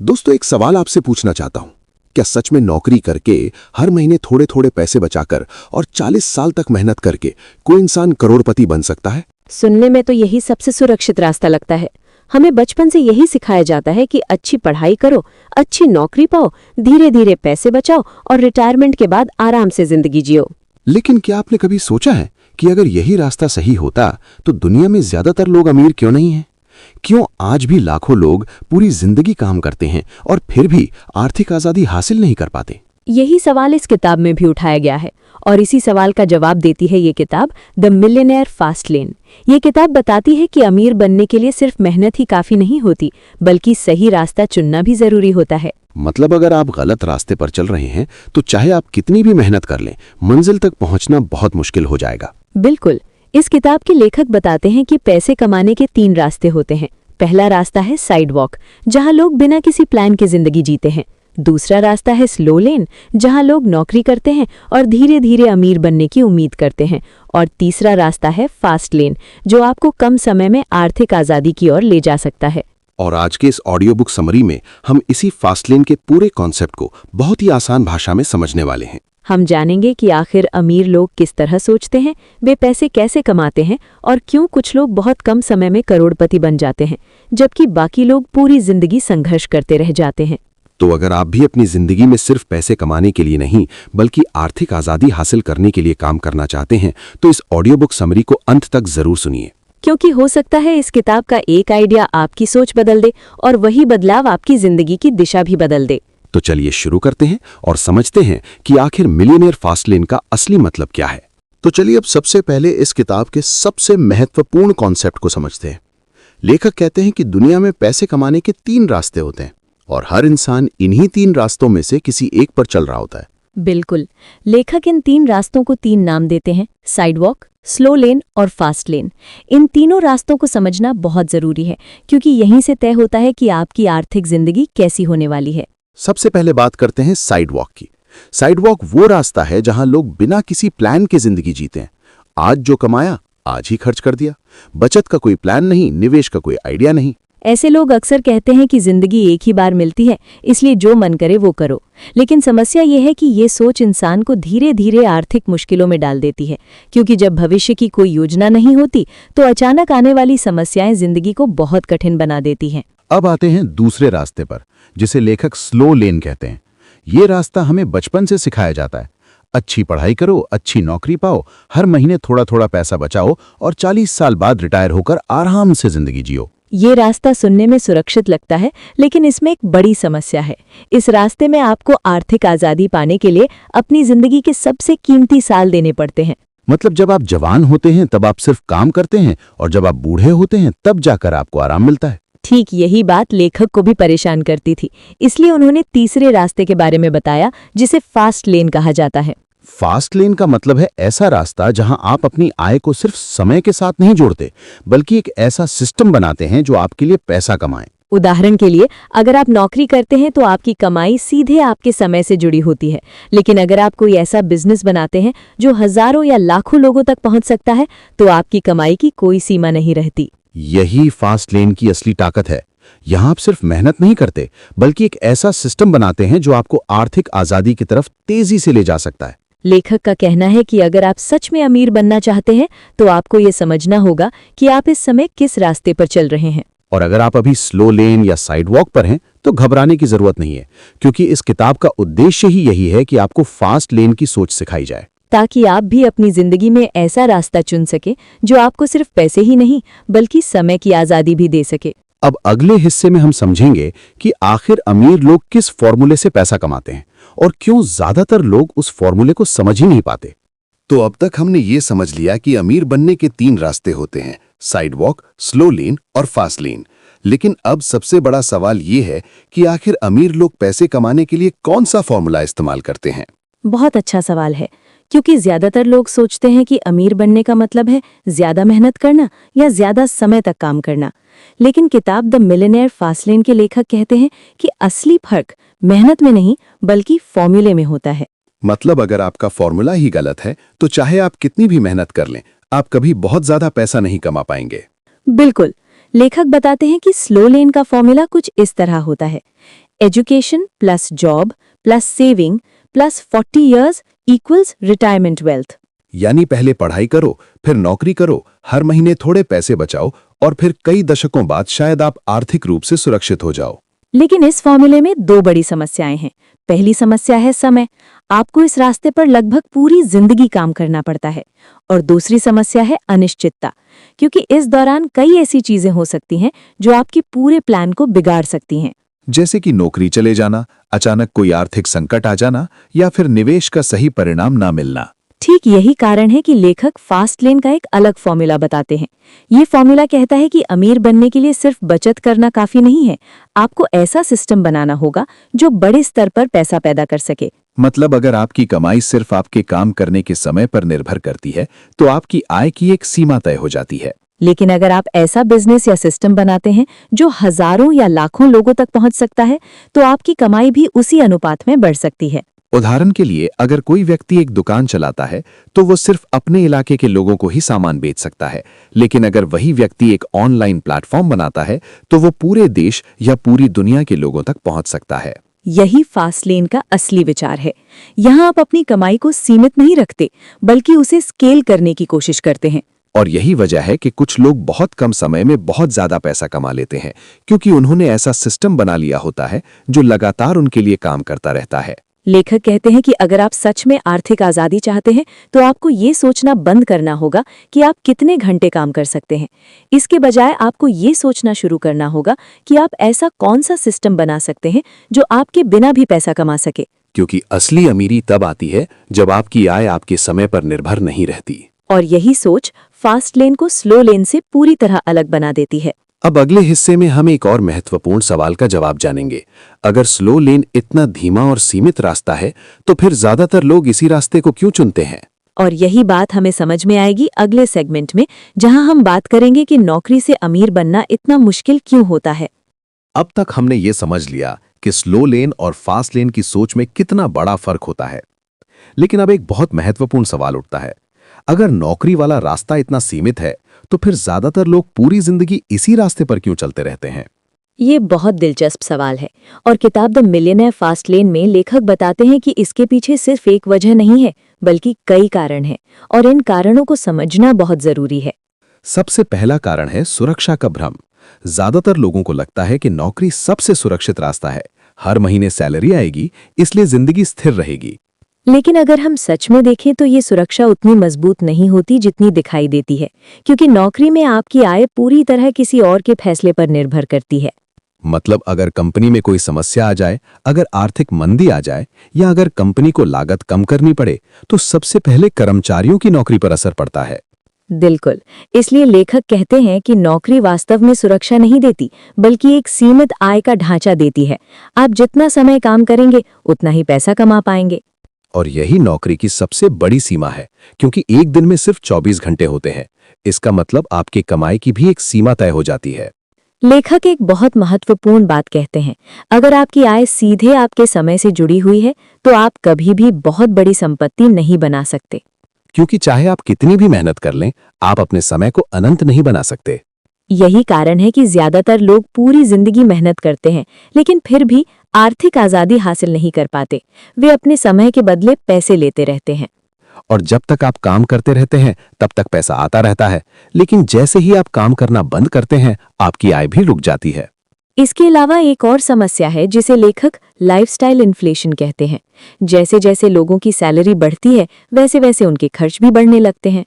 दोस्तों, एक सवाल आपसे पूछना चाहता हूं। क्या सच में नौकरी करके हर महीने थोड़े थोड़े पैसे बचाकर और 40 साल तक मेहनत करके कोई इंसान करोड़पति बन सकता है? सुनने में तो यही सबसे सुरक्षित रास्ता लगता है। हमें बचपन से यही सिखाया जाता है कि अच्छी पढ़ाई करो, अच्छी नौकरी पाओ, धीरे धीरे पैसे बचाओ और रिटायरमेंट के बाद आराम से जिंदगी जियो। लेकिन क्या आपने कभी सोचा है कि अगर यही रास्ता सही होता तो दुनिया में ज्यादातर लोग अमीर क्यों नहीं हैं? क्यों आज भी लाखों लोग पूरी जिंदगी काम करते हैं और फिर भी आर्थिक आजादी हासिल नहीं कर पाते? यही सवाल इस किताब में भी उठाया गया है और इसी सवाल का जवाब देती है ये किताब द मिलियनेयर फास्ट लेन। ये किताब बताती है कि अमीर बनने के लिए सिर्फ मेहनत ही काफी नहीं होती, बल्कि सही रास्ता चुनना भी जरूरी होता है। मतलब अगर आप गलत रास्ते पर चल रहे हैं तो चाहे आप कितनी भी मेहनत कर लें, मंजिल तक पहुंचना बहुत मुश्किल हो जाएगा। बिल्कुल। इस किताब के लेखक बताते हैं कि पैसे कमाने के 3 रास्ते होते हैं। पहला रास्ता है साइड वॉक, जहां लोग बिना किसी प्लान के जिंदगी जीते हैं। दूसरा रास्ता है स्लो लेन, जहां लोग नौकरी करते हैं और धीरे धीरे अमीर बनने की उम्मीद करते हैं। और तीसरा रास्ता है फास्ट लेन, जो आपको कम समय में आर्थिक आजादी की ओर ले जा सकता है। और आज के इस ऑडियो बुक समरी में हम इसी फास्ट लेन के पूरे कॉन्सेप्ट को बहुत ही आसान भाषा में समझने वाले हैं। हम जानेंगे कि आखिर अमीर लोग किस तरह सोचते हैं, वे पैसे कैसे कमाते हैं और क्यों कुछ लोग बहुत कम समय में करोड़पति बन जाते हैं, जबकि बाकी लोग पूरी जिंदगी संघर्ष करते रह जाते हैं। तो अगर आप भी अपनी जिंदगी में सिर्फ पैसे कमाने के लिए नहीं बल्कि आर्थिक आजादी हासिल करने के लिए काम करना चाहते हैं तो इस ऑडियो बुक समरी को अंत तक जरूर सुनिए, क्योंकि हो सकता है इस किताब का एक आइडिया आपकी सोच बदल दे और वही बदलाव आपकी जिंदगी की दिशा भी बदल दे। तो चलिए शुरू करते हैं और समझते हैं कि आखिर मिलियनेयर फास्ट लेन का असली मतलब क्या है। तो चलिए अब सबसे पहले इस किताब के सबसे महत्वपूर्ण कॉन्सेप्ट को समझते हैं। लेखक कहते हैं कि दुनिया में पैसे कमाने के 3 रास्ते होते हैं और हर इंसान इन्हीं 3 रास्तों में से किसी एक पर चल रहा होता है। बिल्कुल। लेखक इन 3 रास्तों को 3 नाम देते हैं: साइड वॉक, स्लो लेन और फास्ट लेन। इन तीनों रास्तों को समझना बहुत जरूरी है, क्योंकि यहीं से तय होता है कि आपकी आर्थिक जिंदगी कैसी होने वाली है। सबसे पहले बात करते हैं साइड वॉक की। साइड वॉक वो रास्ता है जहां लोग बिना किसी प्लान के जिंदगी जीते हैं। आज जो कमाया आज ही खर्च कर दिया, बचत का कोई प्लान नहीं, निवेश का कोई आइडिया नहीं। ऐसे लोग अक्सर कहते हैं कि जिंदगी एक ही बार मिलती है, इसलिए जो मन करे वो करो। लेकिन समस्या ये है कि ये सोच इंसान को धीरे धीरे आर्थिक मुश्किलों में डाल देती है, क्योंकि जब भविष्य की कोई योजना नहीं होती तो अचानक आने वाली समस्याएं जिंदगी को बहुत कठिन बना देती हैं। अब आते हैं दूसरे रास्ते पर, जिसे लेखक स्लो लेन कहते हैं। ये रास्ता हमें बचपन से सिखाया जाता है। अच्छी पढ़ाई करो, अच्छी नौकरी पाओ, हर महीने थोड़ा थोड़ा पैसा बचाओ और 40 साल बाद रिटायर होकर आराम से जिंदगी जियो। ये रास्ता सुनने में सुरक्षित लगता है, लेकिन इसमें एक बड़ी समस्या है। इस रास्ते में आपको आर्थिक आजादी पाने के लिए अपनी जिंदगी के सबसे कीमती साल देने पड़ते हैं। मतलब जब आप जवान होते हैं तब आप सिर्फ काम करते हैं और जब आप बूढ़े होते हैं तब जाकर आपको आराम मिलता है। ठीक यही बात लेखक को भी परेशान करती थी, इसलिए उन्होंने तीसरे रास्ते के बारे में बताया, जिसे फास्ट लेन कहा जाता है। फास्ट लेन का मतलब है ऐसा रास्ता जहां आप अपनी आय को सिर्फ समय के साथ नहीं जोड़ते, बल्कि एक ऐसा सिस्टम बनाते हैं जो आपके लिए पैसा कमाए। उदाहरण के लिए, अगर आप नौकरी करते हैं तो आपकी कमाई सीधे आपके समय से जुड़ी होती है, लेकिन अगर आप कोई ऐसा बिजनेस बनाते हैं जो हजारों या लाखों लोगों तक पहुंच सकता है, तो आपकी कमाई की कोई सीमा नहीं रहती। यही फास्ट लेन की असली ताकत है। यहां आप सिर्फ मेहनत नहीं करते, बल्कि एक ऐसा सिस्टम बनाते हैं जो आपको आर्थिक आजादी की तरफ तेजी से ले जा सकता है। लेखक का कहना है कि अगर आप सच में अमीर बनना चाहते हैं तो आपको ये समझना होगा कि आप इस समय किस रास्ते पर चल रहे हैं। और अगर आप अभी स्लो लेन या साइड वॉक पर हैं तो घबराने की जरूरत नहीं है, क्योंकि इस किताब का उद्देश्य ही यही है कि आपको फास्ट लेन की सोच सिखाई जाए, ताकि आप भी अपनी जिंदगी में ऐसा रास्ता चुन सके जो आपको सिर्फ पैसे ही नहीं बल्कि समय की आजादी भी दे सके। अब अगले हिस्से में हम समझेंगे कि आखिर अमीर लोग किस फॉर्मूले से पैसा कमाते हैं और क्यों ज्यादातर लोग उस फॉर्मूले को समझ ही नहीं पाते। तो अब तक हमने ये समझ लिया कि अमीर बनने के 3 रास्ते होते हैं: साइड वॉक, स्लो लेन और फास्ट लेन। लेकिन अब सबसे बड़ा सवाल ये है कि आखिर अमीर लोग पैसे कमाने के लिए कौन सा फॉर्मूला इस्तेमाल करते हैं? बहुत अच्छा सवाल है, क्योंकि ज्यादातर लोग सोचते हैं कि अमीर बनने का मतलब है ज्यादा मेहनत करना या ज्यादा समय तक काम करना। लेकिन किताब द मिलियनेयर फास्ट लेन के लेखक कहते हैं कि असली फर्क मेहनत में नहीं बल्कि फॉर्मूले में होता है। मतलब अगर आपका फॉर्मूला ही गलत है तो चाहे आप कितनी भी मेहनत कर लें, आप कभी बहुत ज्यादा पैसा नहीं कमा पाएंगे। बिल्कुल। लेखक बताते हैं कि स्लो लेन का फॉर्मूला कुछ इस तरह होता है: education plus job plus saving plus 40 years equals retirement wealth. यानी पहले पढ़ाई करो, फिर नौकरी करो, हर महीने थोड़े पैसे बचाओ और फिर कई दशकों बाद शायद आप आर्थिक रूप से सुरक्षित हो जाओ। लेकिन इस फॉर्मूले में दो बड़ी समस्याएं हैं। पहली समस्या है समय। आपको इस रास्ते पर लगभग पूरी जिंदगी काम करना पड़ता है। और दूसरी समस्या है अनिश्चितता, क्योंकि इस दौरान कई ऐसी चीजें हो सकती हैं जो आपके पूरे प्लान को बिगाड़ सकती हैं। जैसे कि नौकरी चले जाना, अचानक कोई आर्थिक संकट आ जाना या फिर निवेश का सही परिणाम ना मिलना। ठीक यही कारण है कि लेखक फास्ट लेन का एक अलग फॉर्मूला बताते हैं। ये फॉर्मूला कहता है कि अमीर बनने के लिए सिर्फ बचत करना काफी नहीं है, आपको ऐसा सिस्टम बनाना होगा जो बड़े स्तर पर पैसा पैदा कर सके। मतलब अगर आपकी कमाई सिर्फ आपके काम करने के समय पर निर्भर करती है तो आपकी आय की एक सीमा तय हो जाती है। लेकिन अगर आप ऐसा बिजनेस या सिस्टम बनाते हैं जो हजारों या लाखों लोगों तक पहुंच सकता है, तो आपकी कमाई भी उसी अनुपात में बढ़ सकती है। उदाहरण के लिए अगर कोई व्यक्ति एक दुकान चलाता है तो वो सिर्फ अपने इलाके के लोगों को ही सामान बेच सकता है, लेकिन अगर वही व्यक्ति एक ऑनलाइन प्लेटफॉर्म बनाता है तो वो पूरे देश या पूरी दुनिया के लोगों तक पहुंच सकता है। यही फास्ट लेन का असली विचार है। यहाँ आप अपनी कमाई को सीमित नहीं रखते, बल्कि उसे स्केल करने की कोशिश करते हैं। और यही वजह है कि कुछ लोग बहुत कम समय में बहुत ज्यादा पैसा कमा लेते हैं, क्योंकि उन्होंने ऐसा सिस्टम बना लिया होता है जो लगातार उनके लिए काम करता रहता है। लेखक कहते हैं कि अगर आप सच में आर्थिक आजादी चाहते हैं तो आपको ये सोचना बंद करना होगा कि आप कितने घंटे काम कर सकते हैं। इसके बजाय आपको ये सोचना शुरू करना होगा कि आप ऐसा कौन सा सिस्टम बना सकते हैं जो आपके बिना भी पैसा कमा सके। क्योंकि असली अमीरी तब आती है जब आपकी आय आपके समय पर निर्भर नहीं रहती। और यही सोच फास्ट लेन को स्लो लेन से पूरी तरह अलग बना देती है। अब अगले हिस्से में हम एक और महत्वपूर्ण सवाल का जवाब जानेंगे। अगर स्लो लेन इतना धीमा और सीमित रास्ता है तो फिर ज्यादातर लोग इसी रास्ते को क्यों चुनते हैं? और यही बात हमें समझ में आएगी अगले सेगमेंट में, जहां हम बात करेंगे कि नौकरी से अमीर बनना इतना मुश्किल क्यों होता है। अब तक हमने ये समझ लिया कि स्लो लेन और फास्ट लेन की सोच में कितना बड़ा फर्क होता है। लेकिन अब एक बहुत महत्वपूर्ण सवाल उठता है, अगर नौकरी वाला रास्ता इतना सीमित है तो फिर ज्यादातर लोग पूरी जिंदगी इसी रास्ते पर क्यों चलते रहते हैं? ये बहुत दिलचस्प सवाल है और किताब द मिलियनेयर फास्ट लेन में लेखक बताते हैं कि इसके पीछे सिर्फ एक वजह नहीं है, बल्कि कई कारण हैं और इन कारणों को समझना बहुत जरूरी है। सबसे पहला कारण है सुरक्षा का भ्रम। ज्यादातर लोगों को लगता है कि नौकरी सबसे सुरक्षित रास्ता है, हर महीने सैलरी आएगी इसलिए जिंदगी स्थिर रहेगी। लेकिन अगर हम सच में देखें तो ये सुरक्षा उतनी मजबूत नहीं होती जितनी दिखाई देती है, क्योंकि नौकरी में आपकी आय पूरी तरह किसी और के फैसले पर निर्भर करती है। मतलब अगर कंपनी में कोई समस्या आ जाए, अगर आर्थिक मंदी आ जाए या अगर कंपनी को लागत कम करनी पड़े तो सबसे पहले कर्मचारियों की नौकरी पर असर पड़ता है। बिल्कुल, इसलिए लेखक कहते हैं कि नौकरी वास्तव में सुरक्षा नहीं देती, बल्कि एक सीमित आय का ढांचा देती है। आप जितना समय काम करेंगे उतना ही पैसा कमा पाएंगे। और यही नौकरी की सबसे बड़ी सीमा है, क्योंकि एक दिन में सिर्फ 24 घंटे होते हैं। इसका मतलब आपकी कमाई की भी एक सीमा तय हो जाती है। लेखक एक बहुत महत्वपूर्ण बात कहते हैं, अगर आपकी आय सीधे आपके समय से जुड़ी हुई है तो आप कभी भी बहुत बड़ी संपत्ति नहीं बना सकते। क्योंकि चाहे आप कितनी भी मेहनत कर लें, आप अपने समय को अनंत नहीं बना सकते। यही कारण है कि ज्यादातर लोग पूरी जिंदगी मेहनत करते हैं लेकिन फिर भी आर्थिक आजादी हासिल नहीं कर पाते। वे अपने समय के बदले पैसे लेते रहते हैं। और जब तक आप काम करते रहते हैं तब तक पैसा आता रहता है, लेकिन जैसे ही आप काम करना बंद करते हैं आपकी आय भी रुक जाती है। इसके अलावा एक और समस्या है जिसे लेखक लाइफस्टाइल इन्फ्लेशन कहते हैं। जैसे जैसे लोगों की सैलरी बढ़ती है वैसे वैसे उनके खर्च भी बढ़ने लगते हैं।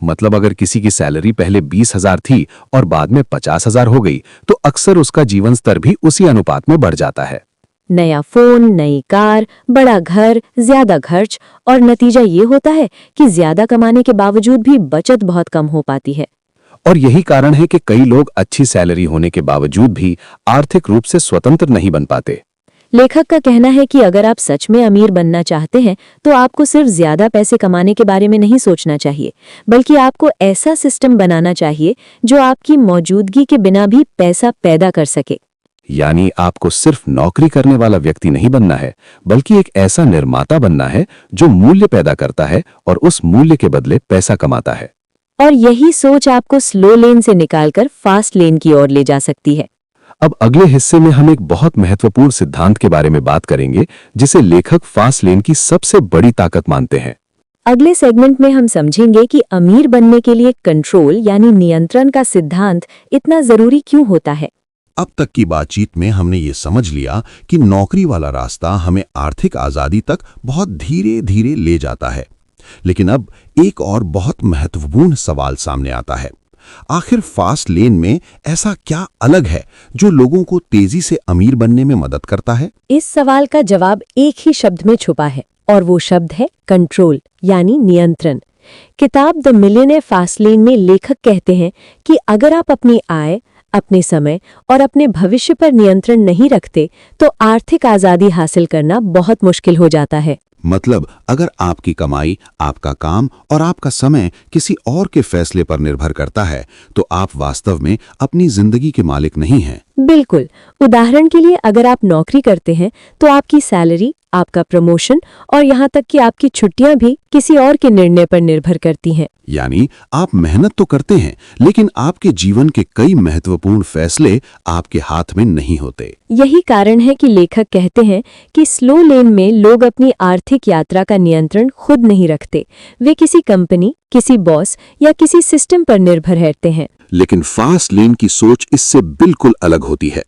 मतलब अगर किसी की सैलरी पहले 20,000 थी और बाद में 50,000 हो गई तो अक्सर उसका जीवन स्तर भी उसी अनुपात में बढ़ जाता है। नया फोन, नई कार, बड़ा घर, ज्यादा खर्च, और नतीजा ये होता है कि ज्यादा कमाने के बावजूद भी बचत बहुत कम हो पाती है। और यही कारण है कि कई लोग अच्छी सैलरी होने के बावजूद भी आर्थिक रूप से स्वतंत्र नहीं बन पाते। लेखक का कहना है कि अगर आप सच में अमीर बनना चाहते हैं तो आपको सिर्फ ज्यादा पैसे कमाने के बारे में नहीं सोचना चाहिए, बल्कि आपको ऐसा सिस्टम बनाना चाहिए जो आपकी मौजूदगी के बिना भी पैसा पैदा कर सके। यानी आपको सिर्फ नौकरी करने वाला व्यक्ति नहीं बनना है, बल्कि एक ऐसा निर्माता बनना है जो मूल्य पैदा करता है और उस मूल्य के बदले पैसा कमाता है। और यही सोच आपको स्लो लेन से निकालकर फास्ट लेन की ओर ले जा सकती है। अब अगले हिस्से में हम एक बहुत महत्वपूर्ण सिद्धांत के बारे में बात करेंगे जिसे लेखक फास्ट लेन की सबसे बड़ी ताकत मानते हैं। अगले सेगमेंट में हम समझेंगे कि अमीर बनने के लिए कंट्रोल यानी नियंत्रण का सिद्धांत इतना जरूरी क्यों होता है। अब तक की बातचीत में हमने ये समझ लिया कि नौकरी वाला रास्ता हमें आर्थिक आजादी तक बहुत धीरे धीरे ले जाता है, लेकिन अब एक और बहुत महत्वपूर्ण सवाल सामने आता है। आखिर फास्ट लेन में ऐसा क्या अलग है जो लोगों को तेजी से अमीर बनने में मदद करता है? इस सवाल का जवाब एक ही शब्द में छुपा है और वो शब्द है कंट्रोल यानी नियंत्रण। किताब द मिलियनेयर फास्ट लेन में लेखक कहते हैं कि अगर आप अपनी आय, अपने समय और अपने भविष्य पर नियंत्रण नहीं रखते तो आर्थिक आजादी हासिल करना बहुत मुश्किल हो जाता है। मतलब अगर आपकी कमाई, आपका काम और आपका समय किसी और के फैसले पर निर्भर करता है तो आप वास्तव में अपनी जिंदगी के मालिक नहीं हैं। बिल्कुल। उदाहरण के लिए अगर आप नौकरी करते हैं तो आपकी सैलरी, आपका प्रमोशन और यहाँ तक कि आपकी छुट्टियां भी किसी और के निर्णय पर निर्भर करती हैं। यानी आप मेहनत तो करते हैं लेकिन आपके जीवन के कई महत्वपूर्ण फैसले आपके हाथ में नहीं होते। यही कारण है कि लेखक कहते हैं कि स्लो लेन में लोग अपनी आर्थिक यात्रा का नियंत्रण खुद नहीं रखते। वे किसी कंपनी, किसी बॉस या किसी सिस्टम पर निर्भर रहते हैं। लेकिन फास्ट लेन की सोच इससे बिल्कुल अलग होती है।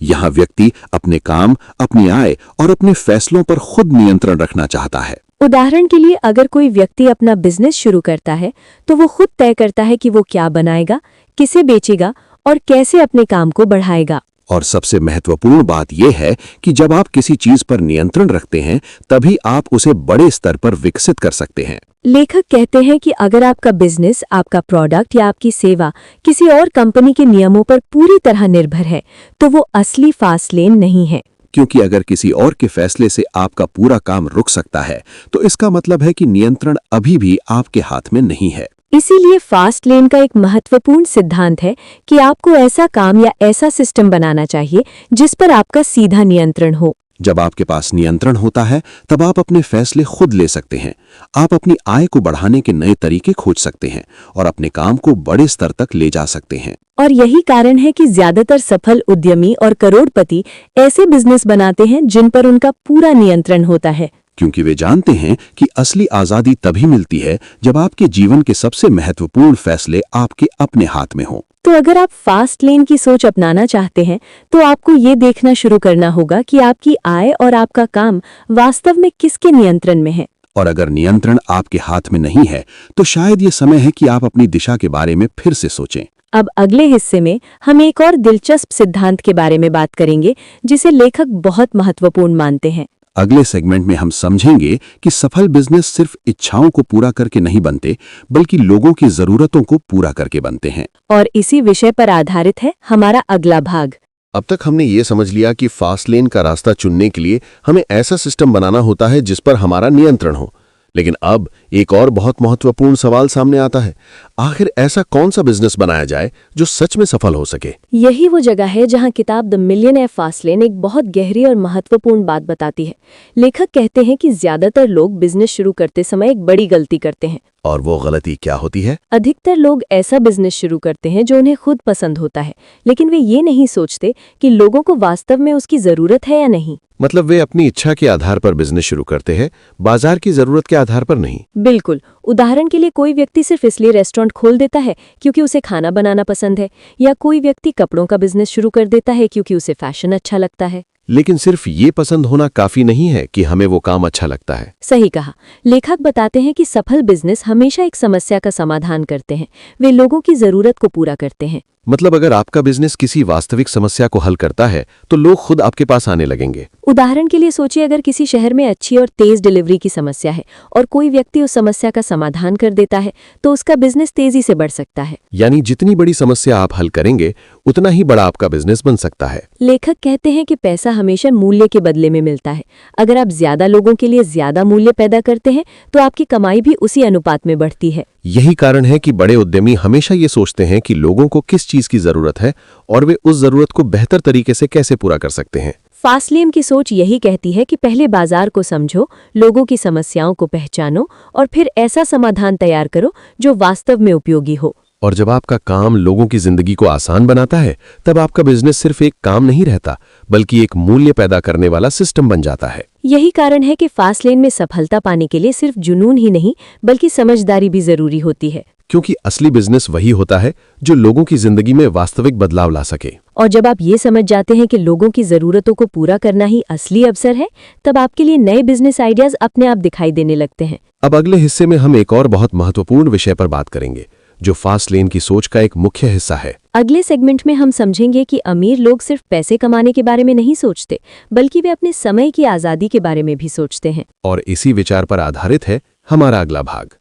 यहाँ व्यक्ति अपने काम, अपनी आय और अपने फैसलों पर खुद नियंत्रण रखना चाहता है। उदाहरण के लिए अगर कोई व्यक्ति अपना बिजनेस शुरू करता है तो वो खुद तय करता है कि वो क्या बनाएगा, किसे बेचेगा और कैसे अपने काम को बढ़ाएगा। और सबसे महत्वपूर्ण बात यह है कि जब आप किसी चीज पर नियंत्रण रखते हैं तभी आप उसे बड़े स्तर पर विकसित कर सकते हैं। लेखक कहते हैं कि अगर आपका बिजनेस, आपका प्रोडक्ट या आपकी सेवा किसी और कंपनी के नियमों पर पूरी तरह निर्भर है तो वो असली फास्ट लेन नहीं है। क्योंकि अगर किसी और के फैसले से आपका पूरा काम रुक सकता है तो इसका मतलब है कि नियंत्रण अभी भी आपके हाथ में नहीं है। इसीलिए फास्ट लेन का एक महत्वपूर्ण सिद्धांत है कि आपको ऐसा काम या ऐसा सिस्टम बनाना चाहिए जिस पर आपका सीधा नियंत्रण हो। जब आपके पास नियंत्रण होता है तब आप अपने फैसले खुद ले सकते हैं। आप अपनी आय को बढ़ाने के नए तरीके खोज सकते हैं और अपने काम को बड़े स्तर तक ले जा सकते हैं। और यही कारण है कि ज्यादातर सफल उद्यमी और करोड़पति ऐसे बिजनेस बनाते हैं जिन पर उनका पूरा नियंत्रण होता है। क्योंकि वे जानते हैं कि असली आजादी तभी मिलती है जब आपके जीवन के सबसे महत्वपूर्ण फैसले आपके अपने हाथ में हों। तो अगर आप फास्ट लेन की सोच अपनाना चाहते हैं तो आपको ये देखना शुरू करना होगा कि आपकी आय और आपका काम वास्तव में किसके नियंत्रण में है। और अगर नियंत्रण आपके हाथ में नहीं है तो शायद ये समय है कि आप अपनी दिशा के बारे में फिर से सोचें। अब अगले हिस्से में हम एक और दिलचस्प सिद्धांत के बारे में बात करेंगे जिसे लेखक बहुत महत्वपूर्ण मानते हैं। अगले सेगमेंट में हम समझेंगे कि सफल बिजनेस सिर्फ इच्छाओं को पूरा करके नहीं बनते बल्कि लोगों की जरूरतों को पूरा करके बनते हैं। और इसी विषय पर आधारित है हमारा अगला भाग। अब तक हमने ये समझ लिया कि फास्ट लेन का रास्ता चुनने के लिए हमें ऐसा सिस्टम बनाना होता है जिस पर हमारा नियंत्रण हो। लेकिन अब एक और बहुत महत्वपूर्ण सवाल सामने आता है, आखिर ऐसा कौन सा बिजनेस बनाया जाए जो सच में सफल हो सके? यही वो जगह है जहां किताब द मिलियनेयर फास्ट लेन एक बहुत गहरी और महत्वपूर्ण बात बताती है। लेखक कहते हैं कि ज्यादातर लोग बिजनेस शुरू करते समय एक बड़ी गलती करते हैं। और वो गलती क्या होती है? अधिकतर लोग ऐसा बिजनेस शुरू करते हैं जो उन्हें खुद पसंद होता है, लेकिन वे ये नहीं सोचते कि लोगों को वास्तव में उसकी जरूरत है या नहीं। मतलब वे अपनी इच्छा के आधार पर बिजनेस शुरू करते हैं, बाजार की जरूरत के आधार पर नहीं। बिल्कुल। उदाहरण के लिए कोई व्यक्ति सिर्फ इसलिए रेस्टोरेंट खोल देता है क्योंकि उसे खाना बनाना पसंद है, या कोई व्यक्ति कपड़ों का बिजनेस शुरू कर देता है क्योंकि उसे फैशन अच्छा लगता है। लेकिन सिर्फ ये पसंद होना काफी नहीं है कि हमें वो काम अच्छा लगता है। सही कहा। लेखक बताते हैं कि सफल बिजनेस हमेशा एक समस्या का समाधान करते हैं, वे लोगों की जरूरत को पूरा करते हैं। मतलब अगर आपका बिजनेस किसी वास्तविक समस्या को हल करता है तो लोग खुद आपके पास आने लगेंगे। उदाहरण के लिए सोचिए, अगर किसी शहर में अच्छी और तेज डिलीवरी की समस्या है और कोई व्यक्ति उस समस्या का समाधान कर देता है तो उसका बिजनेस तेजी से बढ़ सकता है। यानी जितनी बड़ी समस्या आप हल करेंगे उतना ही बड़ा आपका बिजनेस बन सकता है। लेखक कहते हैं कि पैसा हमेशा मूल्य के बदले में मिलता है। अगर आप ज्यादा लोगों के लिए ज्यादा मूल्य पैदा करते हैं तो आपकी कमाई भी उसी अनुपात में बढ़ती है। यही कारण है कि बड़े उद्यमी हमेशा ये सोचते हैं कि लोगों को किस चीज की जरूरत है और वे उस जरूरत को बेहतर तरीके से कैसे पूरा कर सकते हैं। फास्ट लेन की सोच यही कहती है कि पहले बाजार को समझो, लोगों की समस्याओं को पहचानो और फिर ऐसा समाधान तैयार करो जो वास्तव में उपयोगी हो। और जब आपका काम लोगों की जिंदगी को आसान बनाता है, तब आपका बिजनेस सिर्फ एक काम नहीं रहता, बल्कि एक मूल्य पैदा करने वाला सिस्टम बन जाता है। यही कारण है कि फास्ट लेन में सफलता पाने के लिए सिर्फ जुनून ही नहीं बल्कि समझदारी भी जरूरी होती है। क्योंकि असली बिजनेस वही होता है जो लोगों की जिंदगी में वास्तविक बदलाव ला सके। और जब आप ये समझ जाते हैं कि लोगों की जरूरतों को पूरा करना ही असली अवसर है, तब आपके लिए नए बिजनेस आइडियाज अपने आप दिखाई देने लगते हैं। अब अगले हिस्से में हम एक और बहुत महत्वपूर्ण विषय पर बात करेंगे, जो फास्ट लेन की सोच का एक मुख्य हिस्सा है। अगले सेगमेंट में हम समझेंगे कि अमीर लोग सिर्फ पैसे कमाने के बारे में नहीं सोचते, बल्कि वे अपने समय की आजादी के बारे में भी सोचते हैं। और इसी विचार पर आधारित है हमारा अगला भाग।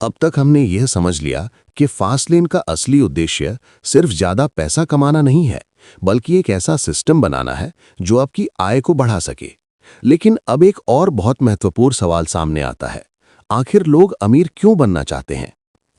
अब तक हमने यह समझ लिया कि फास्ट लेन का असली उद्देश्य सिर्फ ज्यादा पैसा कमाना नहीं है, बल्कि एक ऐसा सिस्टम बनाना है जो आपकी आय को बढ़ा सके। लेकिन अब एक और बहुत महत्वपूर्ण सवाल सामने आता है, आखिर लोग अमीर क्यों बनना चाहते हैं?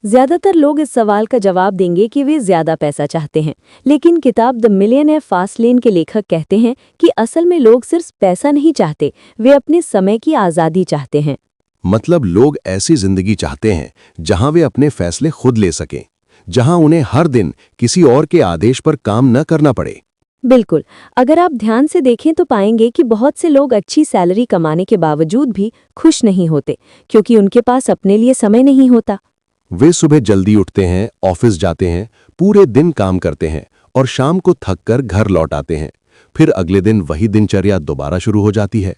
ज्यादातर लोग इस सवाल का जवाब देंगे कि वे ज्यादा पैसा चाहते हैं, लेकिन किताब द मिलियनेयर फास्ट लेन के लेखक कहते हैं कि असल में लोग सिर्फ पैसा नहीं चाहते, वे अपने समय की आजादी चाहते हैं। मतलब लोग ऐसी जिंदगी चाहते हैं जहां वे अपने फैसले खुद ले सकें, जहां उन्हें हर दिन किसी और के आदेश पर काम न करना पड़े। बिल्कुल, अगर आप ध्यान से देखें तो पाएंगे कि बहुत से लोग अच्छी सैलरी कमाने के बावजूद भी खुश नहीं होते, क्योंकि उनके पास अपने लिए समय नहीं होता। वे सुबह जल्दी उठते हैं, ऑफिस जाते हैं, पूरे दिन काम करते हैं और शाम को थक कर घर लौट आते हैं। फिर अगले दिन वही दिनचर्या दोबारा शुरू हो जाती है।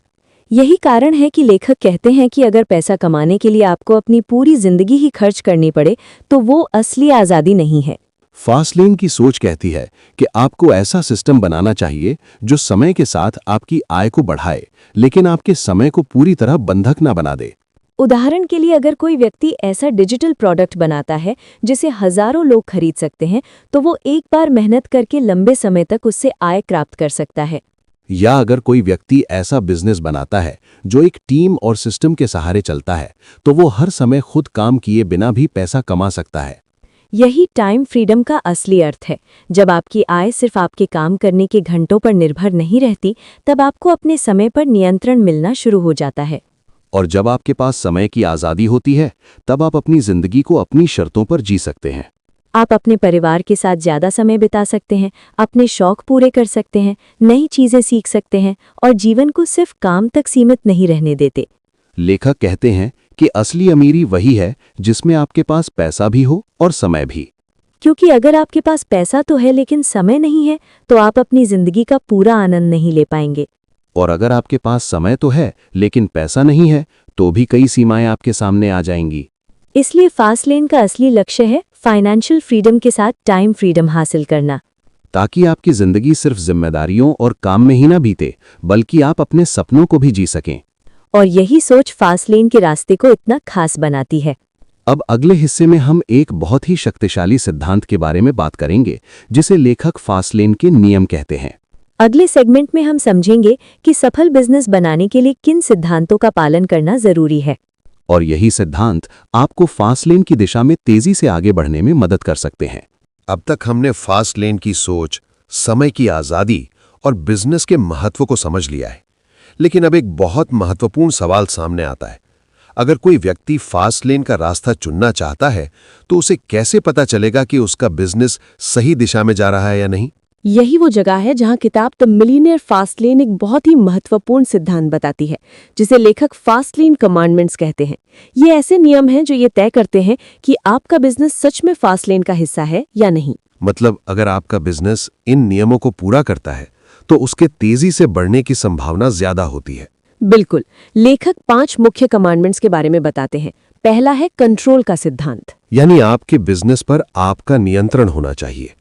यही कारण है कि लेखक कहते हैं कि अगर पैसा कमाने के लिए आपको अपनी पूरी जिंदगी ही खर्च करनी पड़े, तो वो असली आज़ादी नहीं है। फास्ट लेन की सोच कहती है कि आपको ऐसा सिस्टम बनाना चाहिए जो समय के साथ आपकी आय को बढ़ाए, लेकिन आपके समय को पूरी तरह बंधक ना बना दे। उदाहरण के लिए, अगर कोई व्यक्ति ऐसा डिजिटल प्रोडक्ट बनाता है जिसे हजारों लोग खरीद सकते हैं, तो वो एक बार मेहनत करके लंबे समय तक उससे आय प्राप्त कर सकता है। या अगर कोई व्यक्ति ऐसा बिजनेस बनाता है जो एक टीम और सिस्टम के सहारे चलता है, तो वो हर समय खुद काम किए बिना भी पैसा कमा सकता है। यही टाइम फ्रीडम का असली अर्थ है। जब आपकी आय सिर्फ आपके काम करने के घंटों पर निर्भर नहीं रहती, तब आपको अपने समय पर नियंत्रण मिलना शुरू हो जाता है। और जब आपके पास समय की आज़ादी होती है, तब आप अपनी जिंदगी को अपनी शर्तों पर जी सकते हैं। आप अपने परिवार के साथ ज्यादा समय बिता सकते हैं, अपने शौक पूरे कर सकते हैं, नई चीजें सीख सकते हैं और जीवन को सिर्फ काम तक सीमित नहीं रहने देते। लेखक कहते हैं कि असली अमीरी वही है जिसमें आपके पास पैसा भी हो और समय भी। क्योंकि अगर आपके पास पैसा तो है लेकिन समय नहीं है, तो आप अपनी जिंदगी का पूरा आनंद नहीं ले पाएंगे। और अगर आपके पास समय तो है लेकिन पैसा नहीं है, तो भी कई सीमाएं आपके सामने आ जाएंगी। इसलिए फास्ट लेन का असली लक्ष्य है फाइनेंशियल फ्रीडम के साथ टाइम फ्रीडम हासिल करना, ताकि आपकी जिंदगी सिर्फ जिम्मेदारियों और काम में ही ना बीते, बल्कि आप अपने सपनों को भी जी सकें। और यही सोच फास्ट लेन के रास्ते को इतना खास बनाती है। अब अगले हिस्से में हम एक बहुत ही शक्तिशाली सिद्धांत के बारे में बात करेंगे, जिसे लेखक फास्ट लेन के नियम कहते हैं। अगले सेगमेंट में हम समझेंगे कि सफल बिजनेस बनाने के लिए किन सिद्धांतों का पालन करना जरूरी है। और यही सिद्धांत आपको फास्ट लेन की दिशा में तेजी से आगे बढ़ने में मदद कर सकते हैं। अब तक हमने फास्ट लेन की सोच, समय की आज़ादी और बिजनेस के महत्व को समझ लिया है। लेकिन अब एक बहुत महत्वपूर्ण सवाल सामने आता है। अगर कोई व्यक्ति फास्ट लेन का रास्ता चुनना चाहता है, तो उसे कैसे पता चलेगा कि उसका बिजनेस सही दिशा में जा रहा है या नहीं? यही वो जगह है जहां किताब द मिलियनेयर फास्ट लेन एक बहुत ही महत्वपूर्ण सिद्धांत बताती है, जिसे लेखक फास्ट लेन कमांडमेंट्स कहते हैं। ये ऐसे नियम हैं जो ये तय करते हैं कि आपका बिजनेस सच में फास्ट लेन का हिस्सा है या नहीं। मतलब अगर आपका बिजनेस इन नियमों को पूरा करता है, तो उसके तेजी से बढ़ने की संभावना ज्यादा होती है। बिल्कुल, लेखक 5 मुख्य कमांडमेंट्स के बारे में बताते हैं। पहला है कंट्रोल का सिद्धांत। यानी आपके बिजनेस पर आपका नियंत्रण होना चाहिए।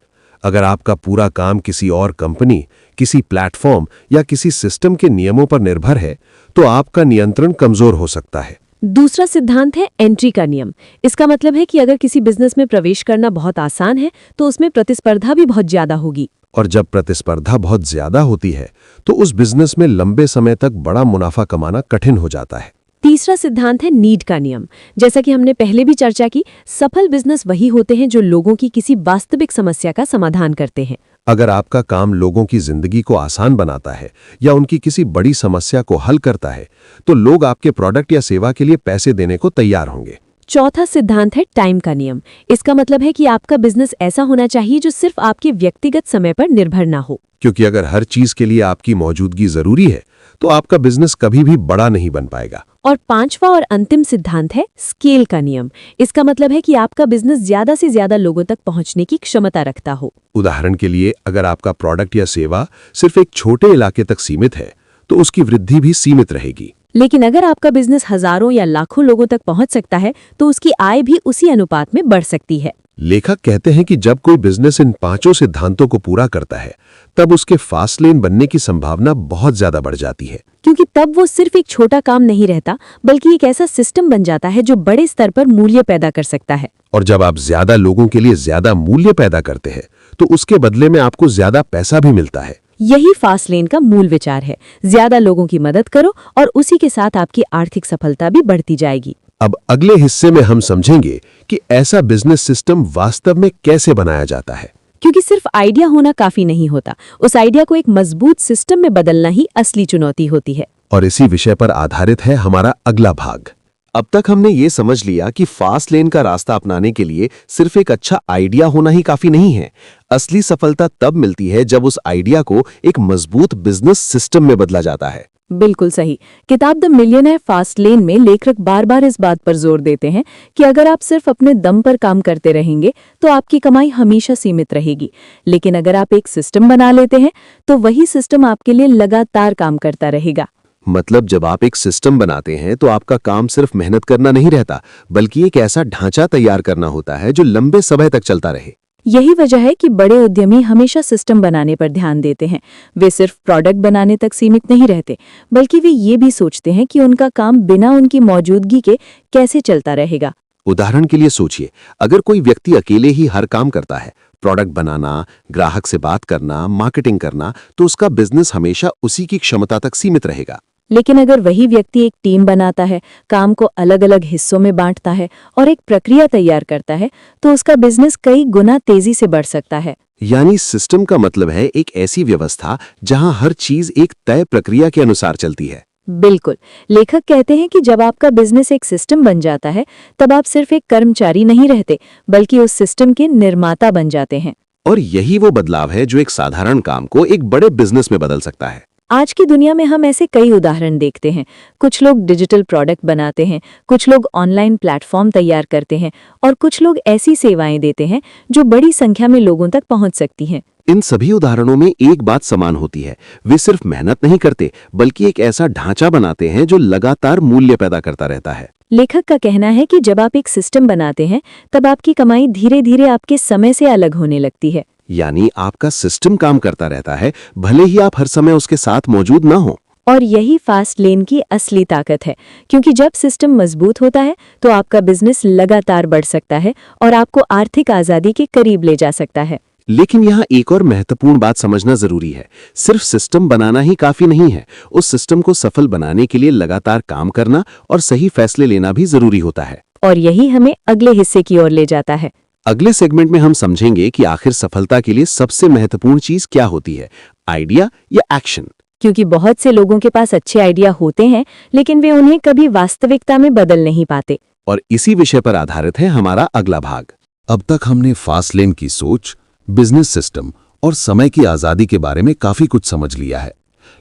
अगर आपका पूरा काम किसी और कंपनी, किसी प्लेटफॉर्म या किसी सिस्टम के नियमों पर निर्भर है, तो आपका नियंत्रण कमजोर हो सकता है। दूसरा सिद्धांत है एंट्री का नियम। इसका मतलब है कि अगर किसी बिजनेस में प्रवेश करना बहुत आसान है, तो उसमें प्रतिस्पर्धा भी बहुत ज्यादा होगी। और जब प्रतिस्पर्धा बहुत ज्यादा होती है, तो उस बिजनेस में लंबे समय तक बड़ा मुनाफा कमाना कठिन हो जाता है। तीसरा सिद्धांत है नीड का नियम। जैसा कि हमने पहले भी चर्चा की, सफल बिजनेस वही होते हैं जो लोगों की किसी वास्तविक समस्या का समाधान करते हैं। अगर आपका काम लोगों की जिंदगी को आसान बनाता है या उनकी किसी बड़ी समस्या को हल करता है, तो लोग आपके प्रोडक्ट या सेवा के लिए पैसे देने को तैयार होंगे। चौथा सिद्धांत है टाइम का नियम। इसका मतलब है कि आपका बिजनेस ऐसा होना चाहिए जो सिर्फ आपके व्यक्तिगत समय पर निर्भर ना हो। क्योंकि अगर हर चीज के लिए आपकी मौजूदगी जरूरी है तो आपका बिजनेस कभी भी बड़ा नहीं बन पाएगा। और पांचवा और अंतिम सिद्धांत है स्केल का नियम। इसका मतलब है कि आपका बिजनेस ज्यादा से ज्यादा लोगों तक पहुंचने की क्षमता रखता हो। उदाहरण के लिए अगर आपका प्रोडक्ट या सेवा सिर्फ एक छोटे इलाके तक सीमित है तो उसकी वृद्धि भी सीमित रहेगी। लेकिन अगर आपका बिजनेस हजारों या लाखों लोगों तक पहुंच सकता है तो उसकी आय भी उसी अनुपात में बढ़ सकती है। लेखक कहते हैं कि जब कोई बिजनेस इन पांचों सिद्धांतों को पूरा करता है तब उसके फास्ट लेन बनने की संभावना बहुत ज्यादा बढ़ जाती है। क्योंकि तब वो सिर्फ एक छोटा काम नहीं रहता बल्कि एक ऐसा सिस्टम बन जाता है जो बड़े स्तर पर मूल्य पैदा कर सकता है। और जब आप ज्यादा लोगों के लिए ज्यादा मूल्य पैदा करते हैं तो उसके बदले में आपको ज्यादा पैसा भी मिलता है। यही फास्ट लेन का मूल विचार है। ज्यादा लोगों की मदद करो और उसी के साथ आपकी आर्थिक सफलता भी बढ़ती जाएगी। अब अगले हिस्से में हम समझेंगे कि ऐसा बिजनेस सिस्टम वास्तव में कैसे बनाया जाता है। क्योंकि सिर्फ आइडिया होना काफी नहीं होता, उस आइडिया को एक मजबूत सिस्टम में बदलना ही असली चुनौती होती है। और इसी विषय पर आधारित है हमारा अगला भाग। अब तक हमने ये समझ लिया कि फास्ट लेन का रास्ता अपनाने के लिए सिर्फ एक अच्छा आइडिया होना ही काफी नहीं है। असली सफलता तब मिलती है जब उस आइडिया को एक मजबूत बिजनेस सिस्टम में बदला जाता है। बिल्कुल सही। किताब द मिलियनेयर फास्ट लेन में लेखक बार बार इस बात पर जोर देते हैं कि अगर आप सिर्फ अपने दम पर काम करते रहेंगे तो आपकी कमाई हमेशा सीमित रहेगी। लेकिन अगर आप एक सिस्टम बना लेते हैं तो वही सिस्टम आपके लिए लगातार काम करता रहेगा। मतलब जब आप एक सिस्टम बनाते हैं तो आपका काम सिर्फ मेहनत करना नहीं रहता, बल्कि एक ऐसा ढांचा तैयार करना होता है जो लंबे समय तक चलता रहे। यही वजह है कि बड़े उद्यमी हमेशा सिस्टम बनाने पर ध्यान देते हैं। वे सिर्फ प्रोडक्ट बनाने तक सीमित नहीं रहते, बल्कि वे ये भी सोचते हैं कि उनका काम बिना उनकी मौजूदगी के कैसे चलता रहेगा। उदाहरण के लिए सोचिए, अगर कोई व्यक्ति अकेले ही हर काम करता है, प्रोडक्ट बनाना, ग्राहक से बात करना, मार्केटिंग करना, तो उसका बिजनेस हमेशा उसी की क्षमता तक सीमित रहेगा। लेकिन अगर वही व्यक्ति एक टीम बनाता है, काम को अलग अलग हिस्सों में बांटता है और एक प्रक्रिया तैयार करता है, तो उसका बिजनेस कई गुना तेजी से बढ़ सकता है। यानी सिस्टम का मतलब है एक ऐसी व्यवस्था जहां हर चीज एक तय प्रक्रिया के अनुसार चलती है। बिल्कुल। लेखक कहते हैं कि जब आपका बिजनेस एक सिस्टम बन जाता है तब आप सिर्फ एक कर्मचारी नहीं रहते, बल्कि उस सिस्टम के निर्माता बन जाते हैं। और यही वो बदलाव है जो एक साधारण काम को एक बड़े बिजनेस में बदल सकता है। आज की दुनिया में हम ऐसे कई उदाहरण देखते हैं। कुछ लोग डिजिटल प्रोडक्ट बनाते हैं, कुछ लोग ऑनलाइन प्लेटफॉर्म तैयार करते हैं और कुछ लोग ऐसी सेवाएं देते हैं जो बड़ी संख्या में लोगों तक पहुंच सकती हैं। इन सभी उदाहरणों में एक बात समान होती है, वे सिर्फ मेहनत नहीं करते बल्कि एक ऐसा ढांचा बनाते हैं जो लगातार मूल्य पैदा करता रहता है। लेखक का कहना है कि जब आप एक सिस्टम बनाते हैं तब आपकी कमाई धीरे धीरे आपके समय से अलग होने लगती है। यानी आपका सिस्टम काम करता रहता है, भले ही आप हर समय उसके साथ मौजूद ना हो। और यही फास्ट लेन की असली ताकत है, क्योंकि जब सिस्टम मजबूत होता है तो आपका बिजनेस लगातार बढ़ सकता है और आपको आर्थिक आजादी के करीब ले जा सकता है। लेकिन यहाँ एक और महत्वपूर्ण बात समझना जरूरी है। सिर्फ सिस्टम बनाना ही काफी नहीं है, उस सिस्टम को सफल बनाने के लिए लगातार काम करना और सही फैसले लेना भी जरूरी होता है। और यही हमें अगले हिस्से की ओर ले जाता है। अगले सेगमेंट में हम समझेंगे कि आखिर सफलता के लिए सबसे महत्वपूर्ण चीज क्या होती है, आइडिया या एक्शन। क्योंकि बहुत से लोगों के पास अच्छे आइडिया होते हैं लेकिन वे उन्हें कभी वास्तविकता में बदल नहीं पाते। और इसी विषय पर आधारित है हमारा अगला भाग। अब तक हमने फास्ट लेन की सोच, बिजनेस सिस्टम और समय की आजादी के बारे में काफी कुछ समझ लिया है।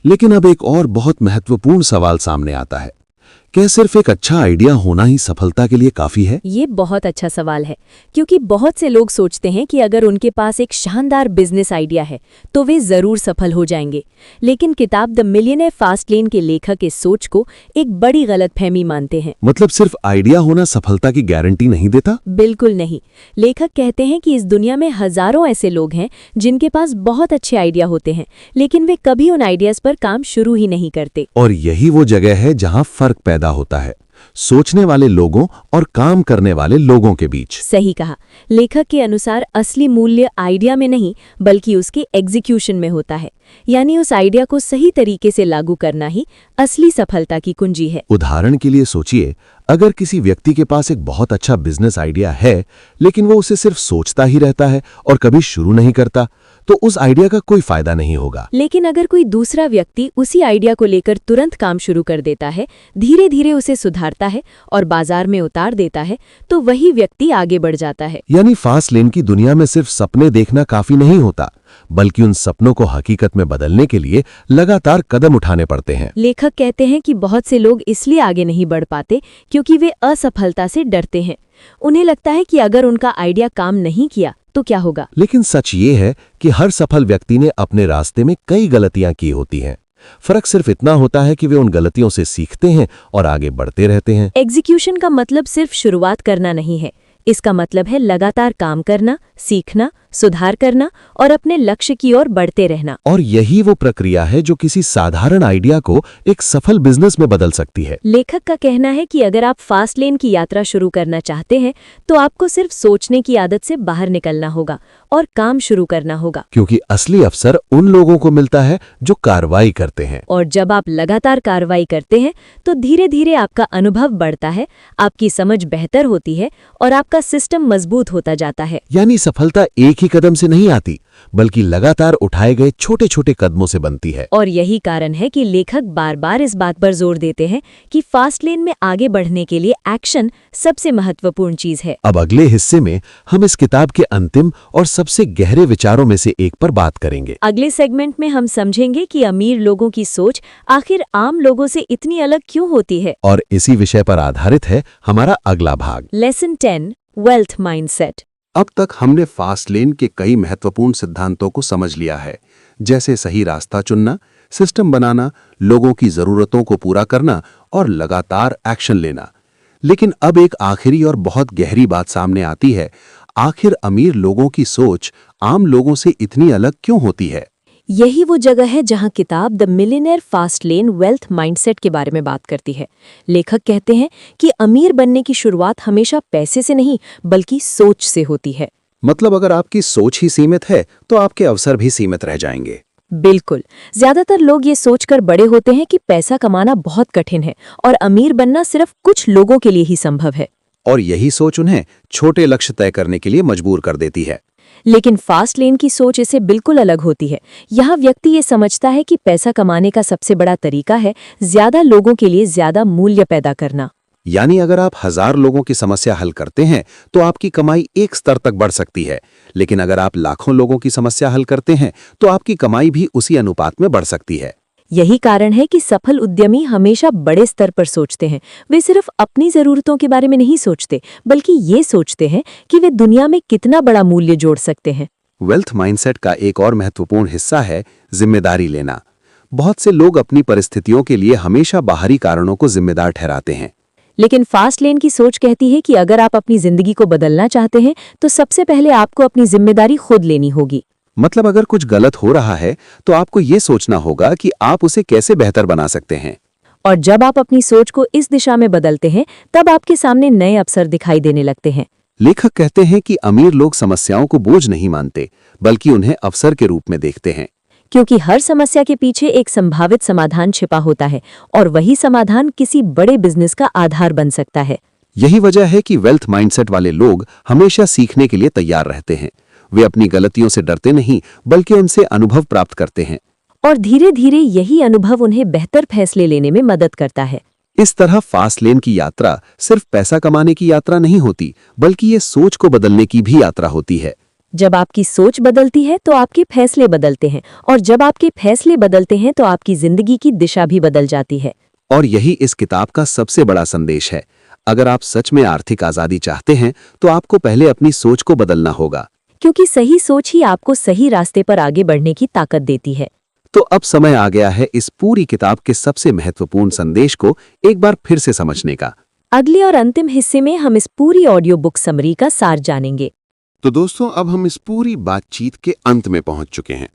लेकिन अब एक और बहुत महत्वपूर्ण सवाल सामने आता है, क्या सिर्फ एक अच्छा आइडिया होना ही सफलता के लिए काफी है? ये बहुत अच्छा सवाल है, क्योंकि बहुत से लोग सोचते हैं कि अगर उनके पास एक शानदार बिजनेस आइडिया है तो वे जरूर सफल हो जाएंगे। लेकिन किताब द मिलियनेयर फास्ट लेन के लेखक इस सोच को एक बड़ी गलतफहमी मानते हैं। मतलब सिर्फ आइडिया होना सफलता की गारंटी नहीं देता? बिल्कुल नहीं। लेखक कहते हैं कि इस दुनिया में हजारों ऐसे लोग हैं जिनके पास बहुत अच्छे आइडिया होते हैं, लेकिन वे कभी उन आइडियाज पर काम शुरू ही नहीं करते। और यही वो जगह है जहां फर्क पैदा होता है, सोचने वाले लोगों और काम करने वाले लोगों के बीच। सही कहा। लेखक के अनुसार असली मूल्य आइडिया में नहीं बल्कि उसके एग्जीक्यूशन में होता है। यानी उस आइडिया को सही तरीके से लागू करना ही असली सफलता की कुंजी है। उदाहरण के लिए सोचिए, अगर किसी व्यक्ति के पास एक बहुत अच्छा बिजनेस आइडिया है लेकिन वो उसे सिर्फ सोचता ही रहता है और कभी शुरू नहीं करता, तो उस आइडिया का कोई फायदा नहीं होगा। लेकिन अगर कोई दूसरा व्यक्ति उसी आइडिया को लेकर तुरंत काम शुरू कर देता है, धीरे धीरे उसे सुधारता है और बाजार में उतार देता है, तो वही व्यक्ति आगे बढ़ जाता है। यानी फास्ट लेन की दुनिया में सिर्फ सपने देखना काफी नहीं होता, बल्कि उन सपनों को हकीकत में बदलने के लिए लगातार कदम उठाने पड़ते हैं। लेखक कहते हैं कि बहुत से लोग इसलिए आगे नहीं बढ़ पाते क्योंकि वे असफलता से डरते हैं। उन्हें लगता है कि अगर उनका आइडिया काम नहीं किया तो क्या होगा। लेकिन सच ये है कि हर सफल व्यक्ति ने अपने रास्ते में कई गलतियां की होती हैं। फर्क सिर्फ इतना होता है कि वे उन गलतियों से सीखते हैं और आगे बढ़ते रहते हैं। एग्जीक्यूशन का मतलब सिर्फ शुरुआत करना नहीं है, इसका मतलब है लगातार काम करना, सीखना, सुधार करना और अपने लक्ष्य की ओर बढ़ते रहना। और यही वो प्रक्रिया है जो किसी साधारण आइडिया को एक सफल बिजनेस में बदल सकती है। लेखक का कहना है कि अगर आप फास्ट लेन की यात्रा शुरू करना चाहते हैं तो आपको सिर्फ सोचने की आदत से बाहर निकलना होगा और काम शुरू करना होगा। क्योंकि असली अवसर उन लोगों को मिलता है जो कार्रवाई करते हैं। और जब आप लगातार कार्रवाई करते हैं तो धीरे धीरे आपका अनुभव बढ़ता है, आपकी समझ बेहतर होती है और आपका सिस्टम मजबूत होता जाता है। यानी सफलता एक ही कदम से नहीं आती, बल्कि लगातार उठाए गए छोटे छोटे कदमों से बनती है। और यही कारण है कि लेखक बार बार इस बात पर जोर देते हैं कि फास्ट लेन में आगे बढ़ने के लिए एक्शन सबसे महत्वपूर्ण चीज है। अब अगले हिस्से में हम इस किताब के अंतिम और सबसे गहरे विचारों में से एक पर बात करेंगे। अगले सेगमेंट में हम समझेंगे कि अमीर लोगों की सोच आखिर आम लोगों से इतनी अलग क्यों होती है। और इसी विषय पर आधारित है हमारा अगला भाग। Lesson 10, wealth mindset. अब तक हमने फास्ट लेन के कई महत्वपूर्ण सिद्धांतों को समझ लिया है, जैसे सही रास्ता चुनना, सिस्टम बनाना, लोगों की जरूरतों को पूरा करना और लगातार एक्शन लेना। लेकिन अब एक आखिरी और बहुत गहरी बात सामने आती है, आखिर अमीर लोगों की सोच आम लोगों से इतनी अलग क्यों होती है? यही वो जगह है जहां किताब the millionaire fast lane wealth mindset के बारे में बात करती है। लेखक कहते हैं कि अमीर बनने की शुरुआत हमेशा पैसे से नहीं बल्कि सोच से होती है। मतलब अगर आपकी सोच ही सीमित है तो आपके अवसर भी सीमित रह जाएंगे। बिल्कुल, ज्यादातर लोग ये सोचकर बड़े होते हैं कि पैसा कमाना बहुत कठिन है और अमीर बनना सिर्फ कुछ लोगों के लिए ही संभव है। और यही सोच उन्हें छोटे लक्ष्य तय करने के लिए मजबूर कर देती है। लेकिन फास्ट लेन की सोच इससे बिल्कुल अलग होती है। यहाँ व्यक्ति ये समझता है कि पैसा कमाने का सबसे बड़ा तरीका है ज्यादा लोगों के लिए ज्यादा मूल्य पैदा करना। यानी अगर आप 1000 लोगों की समस्या हल करते हैं तो आपकी कमाई एक स्तर तक बढ़ सकती है, लेकिन अगर आप लाखों लोगों की समस्या हल करते हैं तो आपकी कमाई भी उसी अनुपात में बढ़ सकती है। यही कारण है कि सफल उद्यमी हमेशा बड़े स्तर पर सोचते हैं। वे सिर्फ अपनी जरूरतों के बारे में नहीं सोचते, बल्कि ये सोचते हैं कि वे दुनिया में कितना बड़ा मूल्य जोड़ सकते हैं। वेल्थ माइंडसेट का एक और महत्वपूर्ण हिस्सा है जिम्मेदारी लेना। बहुत से लोग अपनी परिस्थितियों के लिए हमेशा बाहरी कारणों को जिम्मेदार ठहराते हैं। लेकिन फास्ट लेन की सोच कहती है कि अगर आप अपनी जिंदगी को बदलना चाहते हैं तो सबसे पहले आपको अपनी जिम्मेदारी खुद लेनी होगी। मतलब अगर कुछ गलत हो रहा है तो आपको ये सोचना होगा कि आप उसे कैसे बेहतर बना सकते हैं। और जब आप अपनी सोच को इस दिशा में बदलते हैं तब आपके सामने नए अवसर दिखाई देने लगते हैं। लेखक कहते हैं कि अमीर लोग समस्याओं को बोझ नहीं मानते, बल्कि उन्हें अवसर के रूप में देखते हैं। क्योंकि हर समस्या के पीछे एक संभावित समाधान छिपा होता है और वही समाधान किसी बड़े बिजनेस का आधार बन सकता है। यही वजह है कि वेल्थ माइंडसेट वाले लोग हमेशा सीखने के लिए तैयार रहते हैं। वे अपनी गलतियों से डरते नहीं, बल्कि उनसे अनुभव प्राप्त करते हैं। और धीरे धीरे यही अनुभव उन्हें बेहतर फैसले लेने में मदद करता है। इस तरह फास्ट लेन की यात्रा सिर्फ पैसा कमाने की यात्रा नहीं होती, बल्कि ये सोच को बदलने की भी यात्रा होती है। जब आपकी सोच बदलती है तो आपके फैसले बदलते हैं, और जब आपके फैसले बदलते हैं तो आपकी जिंदगी की दिशा भी बदल जाती है। और यही इस किताब का सबसे बड़ा संदेश है। अगर आप सच में आर्थिक आजादी चाहते हैं तो आपको पहले अपनी सोच को बदलना होगा, क्योंकि सही सोच ही आपको सही रास्ते पर आगे बढ़ने की ताकत देती है। तो अब समय आ गया है इस पूरी किताब के सबसे महत्वपूर्ण संदेश को एक बार फिर से समझने का। अगले और अंतिम हिस्से में हम इस पूरी ऑडियो बुक समरी का सार जानेंगे। तो दोस्तों, अब हम इस पूरी बातचीत के अंत में पहुंच चुके हैं।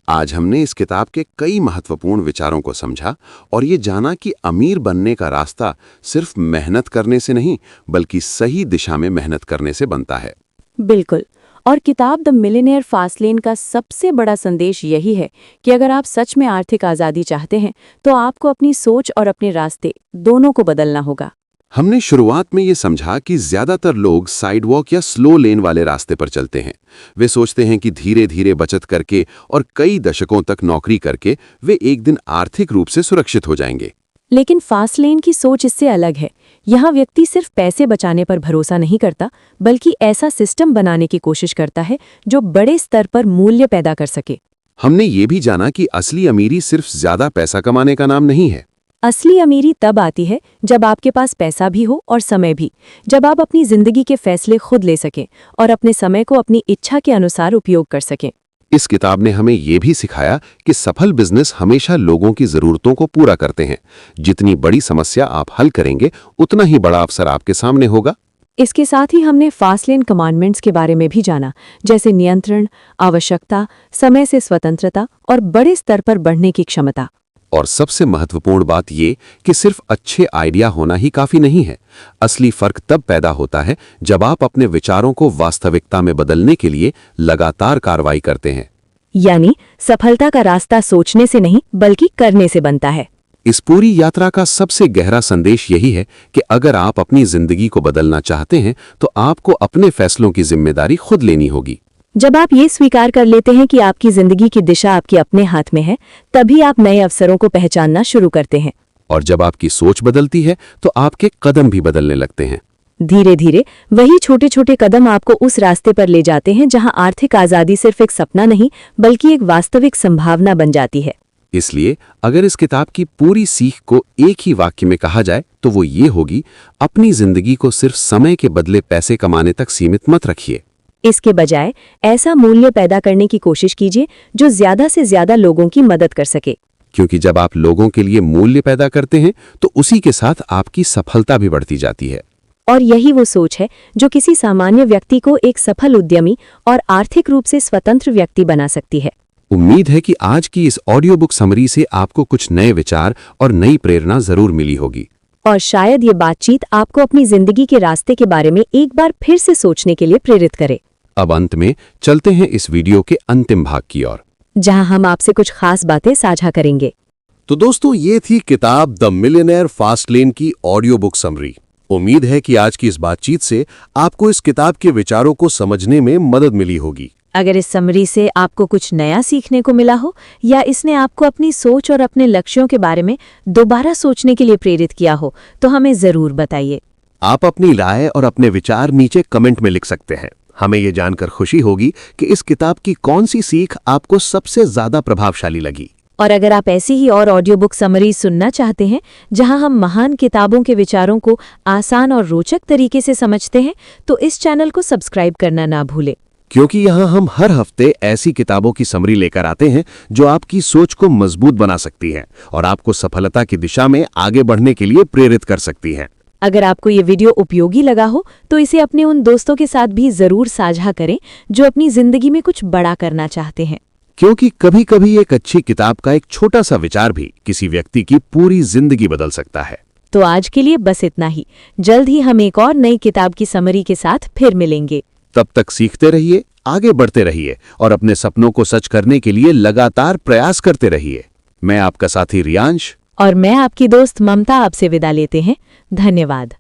आज हमने इस किताब के कई महत्वपूर्ण विचारों को समझा और ये जाना कि अमीर बनने का रास्ता सिर्फ मेहनत करने से नहीं, बल्कि सही दिशा में मेहनत करने से बनता है। बिल्कुल। और किताब द मिलियनेयर फास्ट लेन का सबसे बड़ा संदेश यही है कि अगर आप सच में आर्थिक आज़ादी चाहते हैं तो आपको अपनी सोच और अपने रास्ते दोनों को बदलना होगा। हमने शुरुआत में ये समझा कि ज्यादातर लोग साइडवॉक या स्लो लेन वाले रास्ते पर चलते हैं। वे सोचते हैं कि धीरे धीरे बचत करके और कई दशकों तक नौकरी करके वे एक दिन आर्थिक रूप से सुरक्षित हो जाएंगे। लेकिन फास्ट लेन की सोच इससे अलग है। यहाँ व्यक्ति सिर्फ पैसे बचाने पर भरोसा नहीं करता, बल्कि ऐसा सिस्टम बनाने की कोशिश करता है जो बड़े स्तर पर मूल्य पैदा कर सके। हमने ये भी जाना कि असली अमीरी सिर्फ ज्यादा पैसा कमाने का नाम नहीं है। असली अमीरी तब आती है जब आपके पास पैसा भी हो और समय भी, जब आप अपनी जिंदगी के फैसले खुद ले सकें और अपने समय को अपनी इच्छा के अनुसार उपयोग कर सकें। इस किताब ने हमें ये भी सिखाया कि सफल बिजनेस हमेशा लोगों की जरूरतों को पूरा करते हैं। जितनी बड़ी समस्या आप हल करेंगे, उतना ही बड़ा अवसर आपके सामने होगा। इसके साथ ही हमने फास्ट लेन कमांडमेंट्स के बारे में भी जाना, जैसे नियंत्रण, आवश्यकता, समय से स्वतंत्रता और बड़े स्तर पर बढ़ने की क्षमता। और सबसे महत्वपूर्ण बात ये कि सिर्फ अच्छे आइडिया होना ही काफी नहीं है। असली फर्क तब पैदा होता है जब आप अपने विचारों को वास्तविकता में बदलने के लिए लगातार कार्रवाई करते हैं। यानी सफलता का रास्ता सोचने से नहीं, बल्कि करने से बनता है। इस पूरी यात्रा का सबसे गहरा संदेश यही है कि अगर आप अपनी जिंदगी को बदलना चाहते हैं तो आपको अपने फैसलों की जिम्मेदारी खुद लेनी होगी। जब आप ये स्वीकार कर लेते हैं कि आपकी जिंदगी की दिशा आपके अपने हाथ में है, तभी आप नए अवसरों को पहचानना शुरू करते हैं। और जब आपकी सोच बदलती है तो आपके कदम भी बदलने लगते हैं। धीरे धीरे वही छोटे छोटे कदम आपको उस रास्ते पर ले जाते हैं जहां आर्थिक आजादी सिर्फ एक सपना नहीं, बल्कि एक वास्तविक संभावना बन जाती है। इसलिए अगर इस किताब की पूरी सीख को एक ही वाक्य में कहा जाए तो वो ये होगी, अपनी जिंदगी को सिर्फ समय के बदले पैसे कमाने तक सीमित मत रखिए। इसके बजाय ऐसा मूल्य पैदा करने की कोशिश कीजिए जो ज्यादा से ज्यादा लोगों की मदद कर सके। क्योंकि जब आप लोगों के लिए मूल्य पैदा करते हैं तो उसी के साथ आपकी सफलता भी बढ़ती जाती है। और यही वो सोच है जो किसी सामान्य व्यक्ति को एक सफल उद्यमी और आर्थिक रूप से स्वतंत्र व्यक्ति बना सकती है। उम्मीद है कि आज की इस ऑडियो बुक समरी से आपको कुछ नए विचार और नई प्रेरणा जरूर मिली होगी। और शायद ये बातचीत आपको अपनी जिंदगी के रास्ते के बारे में एक बार फिर से सोचने के लिए प्रेरित करे। अब अंत में चलते हैं इस वीडियो के अंतिम भाग की ओर, जहां हम आपसे कुछ खास बातें साझा करेंगे। तो दोस्तों, ये थी किताब द मिलियनेयर फास्ट लेन की ऑडियो बुक समरी। उम्मीद है कि आज की इस बातचीत से आपको इस किताब के विचारों को समझने में मदद मिली होगी। अगर इस समरी से आपको कुछ नया सीखने को मिला हो या इसने आपको अपनी सोच और अपने लक्ष्यों के बारे में दोबारा सोचने के लिए प्रेरित किया हो, तो हमें जरूर बताइए। आप अपनी राय और अपने विचार नीचे कमेंट में लिख सकते हैं। हमें ये जानकर खुशी होगी कि इस किताब की कौन सी सीख आपको सबसे ज्यादा प्रभावशाली लगी। और अगर आप ऐसी ही और ऑडियो बुक समरी सुनना चाहते हैं जहां हम महान किताबों के विचारों को आसान और रोचक तरीके से समझते हैं, तो इस चैनल को सब्सक्राइब करना ना भूलें। क्योंकि यहाँ हम हर हफ्ते ऐसी किताबों की समरी लेकर आते हैं जो आपकी सोच को मजबूत बना सकती हैं और आपको सफलता की दिशा में आगे बढ़ने के लिए प्रेरित कर सकती हैं। अगर आपको ये वीडियो उपयोगी लगा हो तो इसे अपने उन दोस्तों के साथ भी जरूर साझा करें जो अपनी जिंदगी में कुछ बड़ा करना चाहते हैं। क्योंकि कभी कभी एक अच्छी किताब का एक छोटा सा विचार भी किसी व्यक्ति की पूरी जिंदगी बदल सकता है। तो आज के लिए बस इतना ही। जल्द ही हम एक और नई किताब की समरी के साथ फिर मिलेंगे। तब तक सीखते रहिए, आगे बढ़ते रहिए और अपने सपनों को सच करने के लिए लगातार प्रयास करते रहिए। मैं आपका साथी रियांश और मैं आपकी दोस्त ममता आपसे विदा लेते हैं। धन्यवाद।